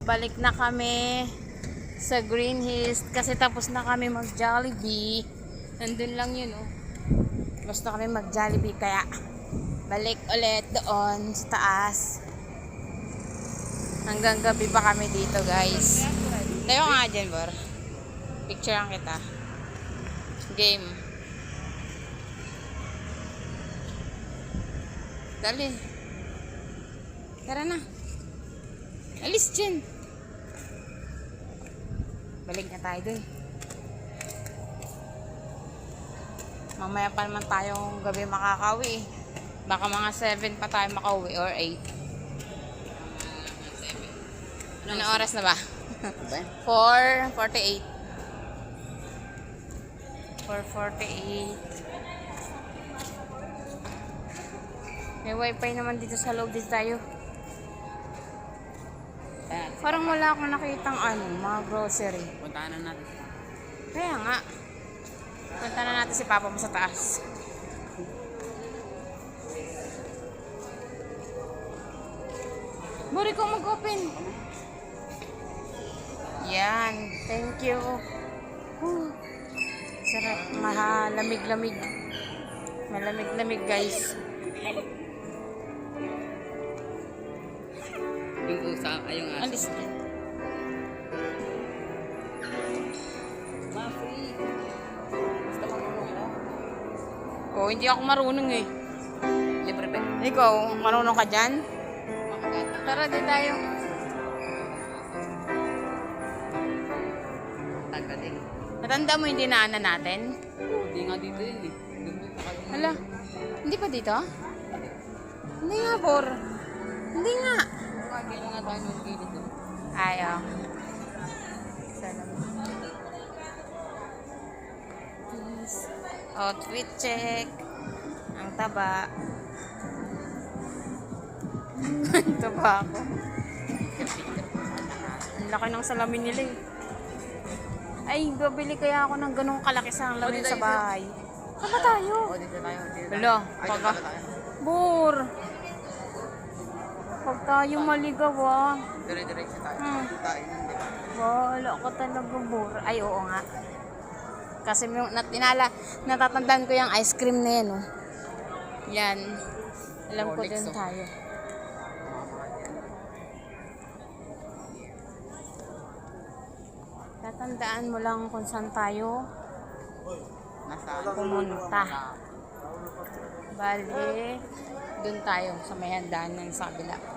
Balik na kami sa Green Hills kasi tapos na kami mag-Jollibee. Nandun lang yun, oh. Tapos na kami mag-Jollibee kaya balik ulit doon sa taas. Hanggang gabi pa kami dito, guys. Tayo nga dyan, Bor. Picturean kita. Game. Dali. Tara na. Alis dyan. Balik na tayo dun. Mamaya pa naman tayong gabi makakauwi. Baka mga 7 pa tayo makauwi or 8. Anong oras na ba? 4:48. 4:48. May wifi naman dito sa loob. Dito tayo. Parang wala akong nakitang mga grocery. Puntahan na natin. Kaya nga. Punta na natin si Papa mo sa taas. Buri ko mag-open. Yan. Thank you. Sarap. Malamig-lamig. Malamig-lamig, guys. Yung usa, yung aso. Alis na. Ma-free. Basta marunong ka. Oh, hindi ako marunong eh. Libre ba? Ikaw, marunong ka dyan? Tara, di tayo. Tagaling. Natanda mo yung dinaanan natin? Hindi nga dito yun eh. Hala, hindi pa dito? Hindi nga, Bor. Hindi nga. Kaya nga tayo ng gilid doon. Ayaw. Salamat. Outfit check. Ang taba. Ang taba ako. Ang laki ng salamin nila eh. Ay, babili kaya ako ng ganong kalaki sa lamin sa bahay. Saan ba tayo? O, dito tayo. Hala, Ay, pagka. dito tayo. Bor. Pag tayo maligaw Dire-diretso tayo. Tayo nun, di ba? Wala ka talaga, Bor. Ay, oo nga. Kasi natatandaan ko yung ice cream na yan, oh. Yan. Alam ko din tayo. Tatandaan mo lang kung saan tayo Nasaan? pumunta. Bali, dun tayo sa may handaan ng sa kabila.